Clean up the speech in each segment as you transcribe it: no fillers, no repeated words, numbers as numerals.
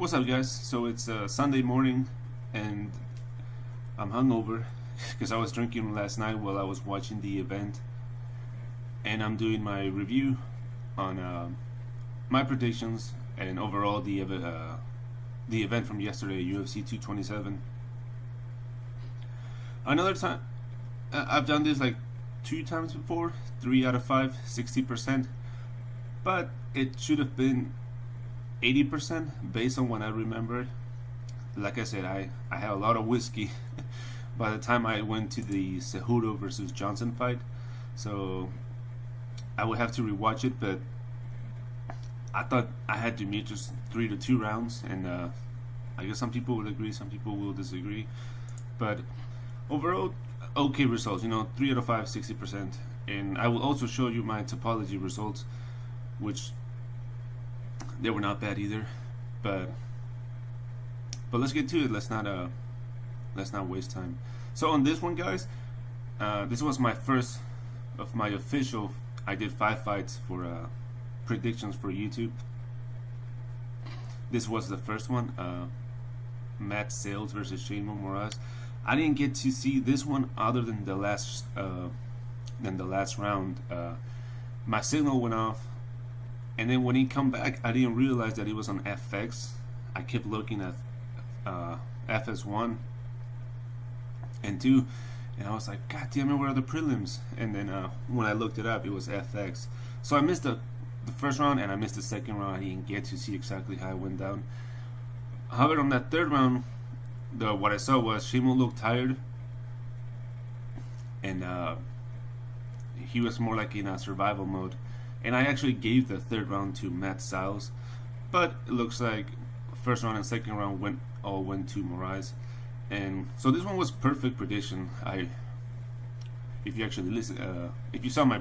What's up, guys? So it's Sunday morning, and I'm hungover because I was drinking last night while I was watching the event, and I'm doing my review on my predictions and overall the event from yesterday, UFC 227. Another time, I've done this like 2 times before, 3 out of 5, 60%, but it should have been 80% based on what I remembered. Like I said, I had a lot of whiskey by the time I went to the Cejudo versus Johnson fight, so I would have to rewatch it. But I thought I had Demetrius 3-2 rounds, and I guess some people will agree, some people will disagree. But overall, okay results. 3 out of 5, 60%, and I will also show you my topology results, which they were not bad either, but let's get to it. Let's not waste time. So on this one, guys, this was my first of my official. I did 5 fights for predictions for YouTube. This was the first one, Matt Sales versus Shane Moraes. I didn't get to see this one other than the last round. My signal went off. And then when he come back, I didn't realize that it was on FX. I kept looking at FS1 and 2, and I was like, God damn it, where are the prelims? And then when I looked it up, it was FX. So I missed the first round, and I missed the second round. I didn't get to see exactly how it went down. However, on that third round, what I saw was Shimo looked tired, and he was more like in a survival mode. And I actually gave the third round to Matt Sales, but it looks like first round and second round went to Moraes, and so this one was perfect prediction. If you actually listen, if you saw my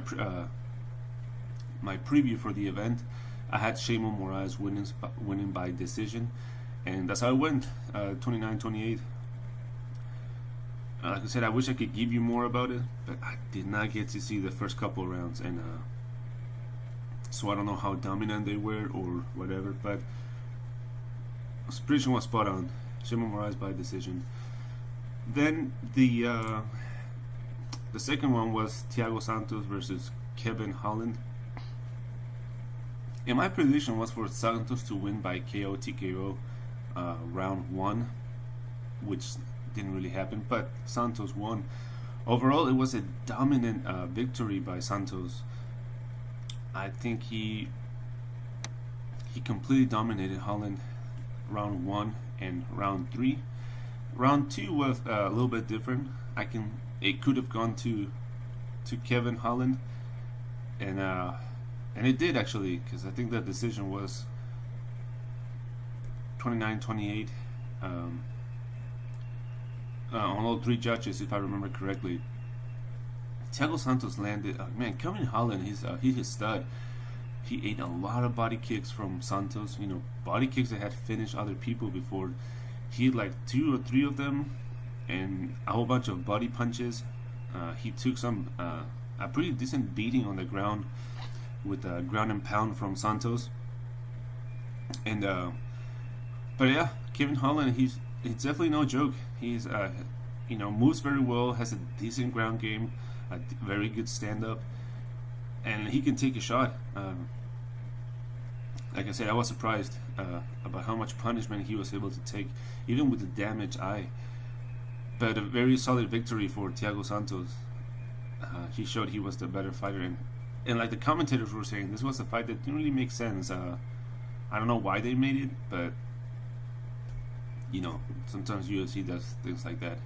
preview for the event, I had Shane Moraes winning by decision, and that's how it went, 29-28. Like I said, I wish I could give you more about it, but I did not get to see the first couple rounds, and so I don't know how dominant they were or whatever, but the prediction was spot on. Shimon Moraes by decision. Then the second one was Thiago Santos versus Kevin Holland. And my prediction was for Santos to win by KO TKO round 1, which didn't really happen, but Santos won. Overall, it was a dominant victory by Santos. I think he completely dominated Holland round 1 and round 3. Round 2 was a little bit different. It could have gone to Kevin Holland, and it did actually, because I think the decision was 29-28 on all 3 judges, if I remember correctly. Thiago Santos landed. Man, Kevin Holland, he's a stud. He ate a lot of body kicks from Santos. Body kicks that had finished other people before. He had like 2 or 3 of them, and a whole bunch of body punches. He took a pretty decent beating on the ground with a ground and pound from Santos. And but yeah, Kevin Holland, he's definitely no joke. He's moves very well, has a decent ground game, a very good stand-up, and he can take a shot. Like I said, I was surprised about how much punishment he was able to take, even with the damaged eye. But a very solid victory for Thiago Santos. He showed he was the better fighter, and like the commentators were saying, this was a fight that didn't really make sense. I don't know why they made it, but sometimes UFC does things like that.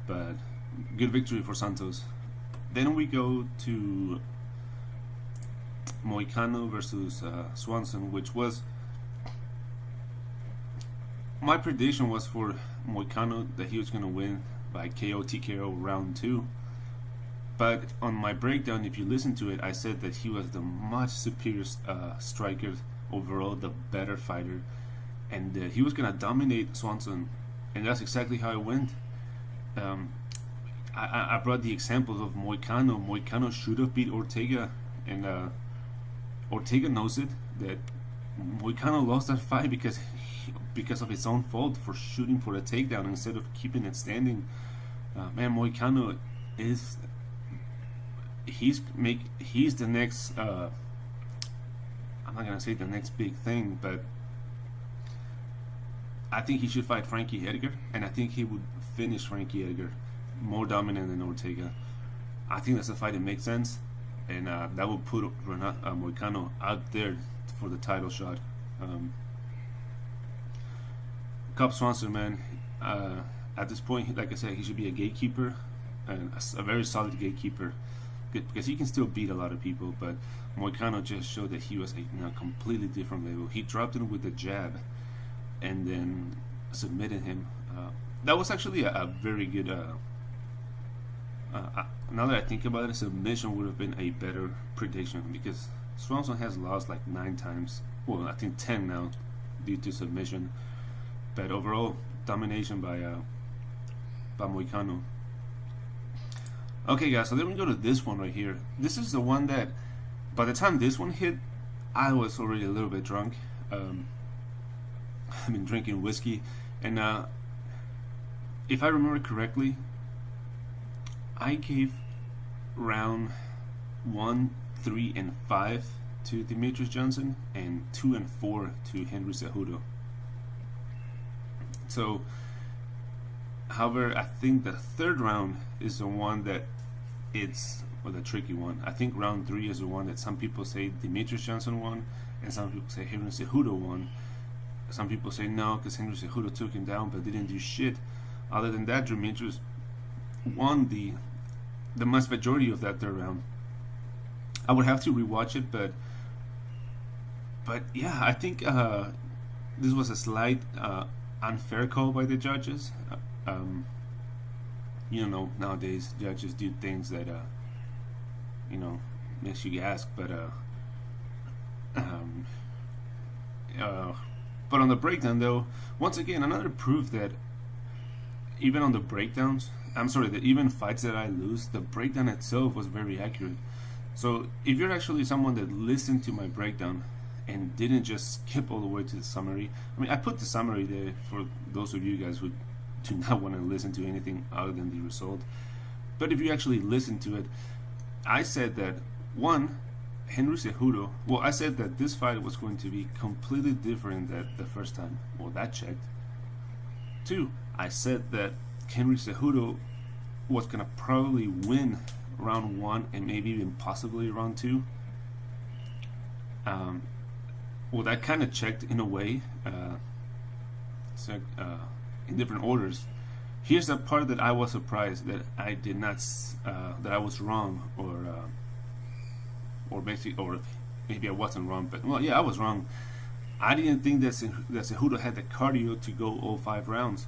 But good victory for Santos. Then we go to Cano versus Swanson, which was my prediction was for Cano that he was going to win by KO TKO round 2. But on my breakdown, if you listen to it, I said that he was the much superior striker overall, the better fighter, and he was going to dominate Swanson, and that's exactly how it went. I brought the examples of Moicano. Moicano should have beat Ortega, and Ortega knows it, that Moicano lost that fight because of his own fault for shooting for a takedown instead of keeping it standing. Man, Moicano is he's the next. I'm not gonna say the next big thing, but I think he should fight Frankie Edgar, and I think he would finish Frankie Edgar more dominant than Ortega. I think that's a fight that makes sense, and that would put Moicano out there for the title shot. Cub Swanson, man, at this point, like I said, he should be a gatekeeper, and a very solid gatekeeper, because he can still beat a lot of people, but Moicano just showed that he was a completely different level. He dropped him with a jab and then submitted him. That was actually a very good. Now that I think about it, submission would have been a better prediction, because Swanson has lost like 9 times. Well, I think 10 now due to submission. But overall, domination by Moicano. Okay, guys, so then we go to this one right here. This is the one that, by the time this one hit, I was already a little bit drunk. I've been drinking whiskey, and if I remember correctly, I gave round 1, 3, and 5 to Demetrius Johnson, and 2 and 4 to Henry Cejudo. So, however, I think the third round is the one that the tricky one. I think round 3 is the one that some people say Demetrius Johnson won, and some people say Henry Cejudo won. Some people say no, because Henry Cejudo took him down but didn't do shit. Other than that, Demetrius won the vast majority of that third round. I would have to rewatch it, but yeah, I think this was a slight unfair call by the judges. Nowadays judges do things that makes you ask, but on the breakdown, though, once again, another proof that even on the breakdowns, that even fights that I lose, the breakdown itself was very accurate. So if you're actually someone that listened to my breakdown and didn't just skip all the way to the summary, I mean, I put the summary there for those of you guys who do not want to listen to anything other than the result. But if you actually listen to it, I said that, one, Henry Cejudo, I said that this fight was going to be completely different than the first time. Well, that checked. 2, I said that Henry Cejudo was going to probably win round 1 and maybe even possibly round 2. That kind of checked in a way, in different orders. Here's the part that I was surprised that I did not, that I was wrong, or maybe I wasn't wrong, but I was wrong. I didn't think that Cejudo had the cardio to go all 5 rounds.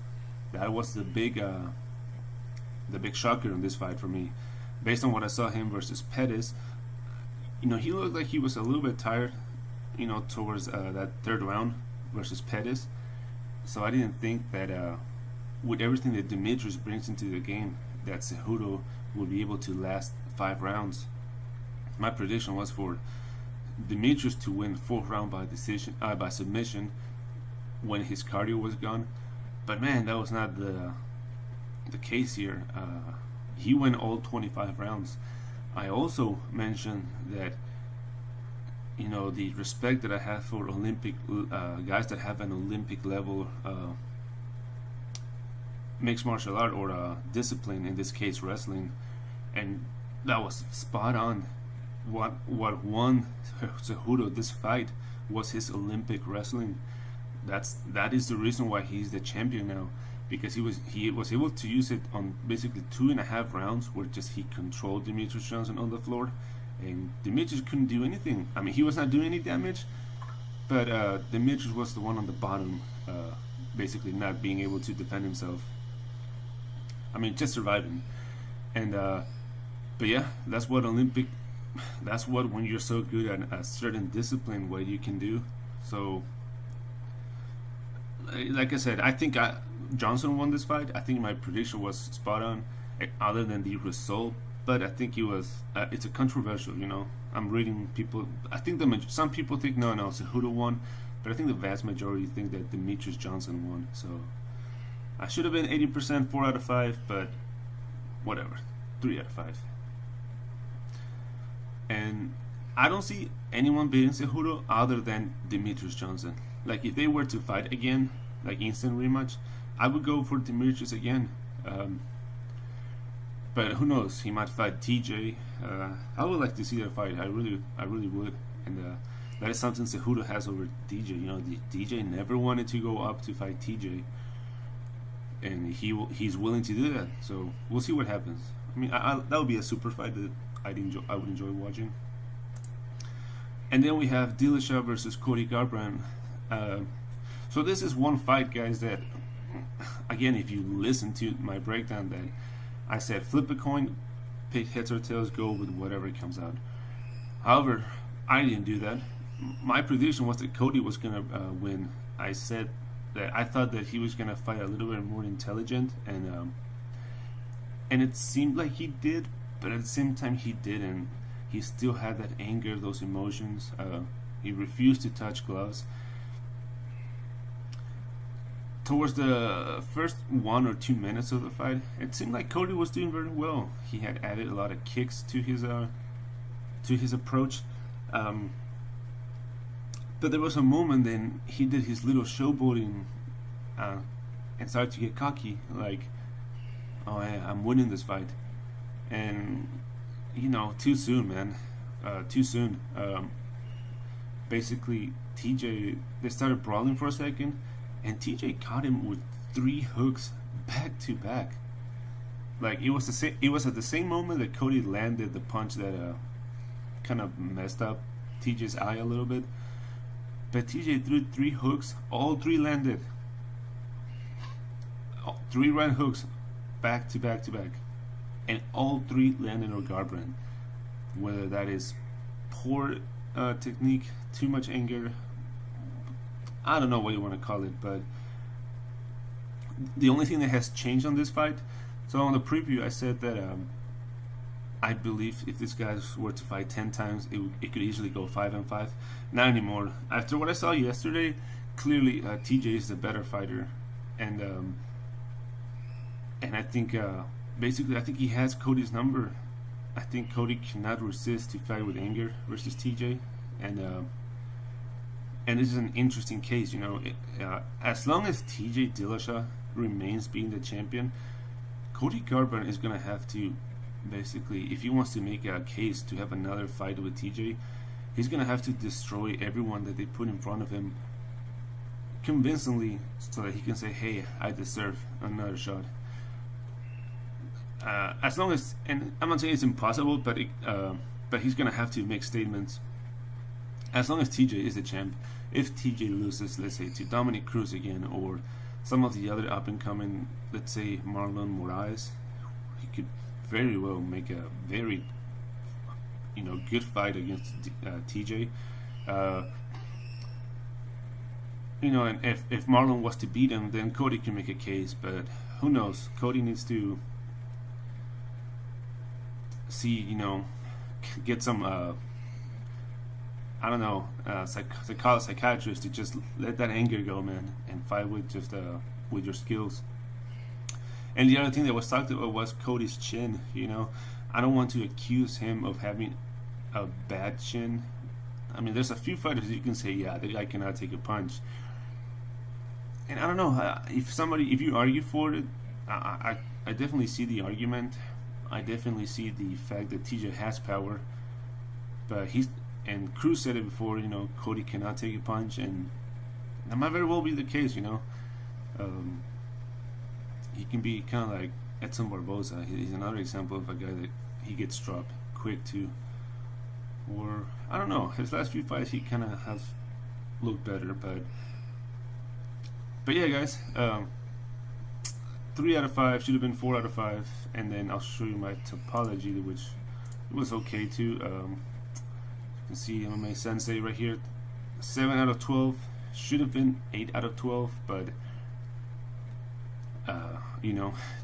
That was the big shocker in this fight for me. Based on what I saw him versus Pettis, he looked like he was a little bit tired, towards that third round versus Pettis. So I didn't think that with everything that Demetrius brings into the game, that Cejudo would be able to last 5 rounds. My prediction was for Demetrius to win 4th round by submission when his cardio was gone. But man, that was not the case here. He went all 25 rounds. I also mentioned that the respect that I have for Olympic guys that have an Olympic level mixed martial art or discipline, in this case wrestling, and that was spot on. What won Cejudo this fight was his Olympic wrestling. That is the reason why he's the champion now, because he was able to use it on basically 2.5 rounds where just he controlled Demetrius Johnson on the floor, and Demetrius couldn't do anything. I mean, he was not doing any damage, but Demetrius was the one on the bottom, basically not being able to defend himself. I mean, just surviving. And but yeah, that's what when you're so good at a certain discipline, what you can do. So like I said, I think Johnson won this fight. I think my prediction was spot on, other than the result. but I think it was. It's a controversial, you know. I'm reading people. I think some people think no, Cejudo won, but I think the vast majority think that Demetrius Johnson won. So I should have been 80%, 4 out of 5, but whatever, 3 out of 5. And I don't see anyone beating Cejudo other than Demetrius Johnson. Like if they were to fight again, like instant rematch, I would go for Demetrius again. But who knows? He might fight TJ. I would like to see that fight. I really would. And that is something Cejudo has over DJ. You know, DJ never wanted to go up to fight TJ, and he's willing to do that. So we'll see what happens. I mean, that would be a super fight that I would enjoy watching. And then we have Dillashaw versus Cody Garbrandt. So this is one fight, guys, that, again, if you listen to my breakdown, that I said flip a coin, pick heads or tails, go with whatever comes out. However, I didn't do that. My prediction was that Cody was going to win. I said that I thought that he was going to fight a little bit more intelligent, and it seemed like he did, but at the same time he didn't. He still had that anger, those emotions. He refused to touch gloves. Towards the first 1 or 2 minutes of the fight, it seemed like Cody was doing very well. He had added a lot of kicks to his approach, but there was a moment then he did his little showboating and started to get cocky, like, "Oh, hey, I'm winning this fight," and you know, too soon, man, too soon. Basically, they started brawling for a second. And TJ caught him with 3 hooks back to back. Like it was at the same moment that Cody landed the punch that kind of messed up TJ's eye a little bit. But TJ threw 3 hooks, all 3 landed. 3 right hooks, back to back to back, and all 3 landed on Garbrandt. Whether that is poor technique, too much anger, I don't know what you want to call it, but the only thing that has changed on this fight, so on the preview I said that I believe if these guys were to fight 10 times, it could easily go 5-5. Not anymore. After what I saw yesterday, clearly TJ is the better fighter, and I think basically I think he has Cody's number. I think Cody cannot resist to fight with anger versus TJ, and this is an interesting case, you know. As long as TJ Dillashaw remains being the champion, Cody Garbrandt is going to have to, basically, if he wants to make a case to have another fight with TJ, he's going to have to destroy everyone that they put in front of him convincingly so that he can say, hey, I deserve another shot. As long as, and I'm not saying it's impossible, but he's going to have to make statements. As long as TJ is the champ, if TJ loses, let's say, to Dominic Cruz again, or some of the other up-and-coming, let's say, Marlon Moraes, he could very well make a very, good fight against TJ. And if Marlon was to beat him, then Cody can make a case, but who knows? Cody needs to see, get some psychiatrist to just let that anger go, man, and fight with just with your skills. And the other thing that was talked about was Cody's chin. I don't want to accuse him of having a bad chin. I mean, there's a few fighters you can say, yeah, the guy cannot take a punch. And I don't know, if you argue for it, I definitely see the argument. I definitely see the fact that TJ has power, but and Cruz said it before, Cody cannot take a punch, and that might very well be the case, He can be kind of like Edson Barboza. He's another example of a guy that he gets dropped quick too. Or, I don't know, his last few fights he kind of has looked better, but yeah, guys, 3 out of 5, should have been 4 out of 5, and then I'll show you my topology, which was okay too. You can see MMA Sensei right here, 7 out of 12, should have been 8 out of 12, but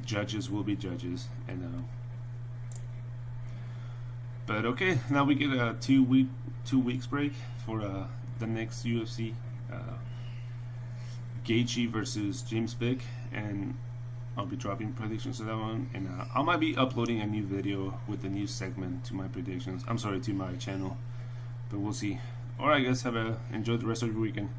judges will be judges, and But okay, now we get a 2 weeks break for the next UFC. Gaethje versus James Vick, and I'll be dropping predictions of that one, and I might be uploading a new video with a new segment to my predictions. I'm sorry, to my channel, but we'll see. Alright guys, enjoy the rest of your weekend.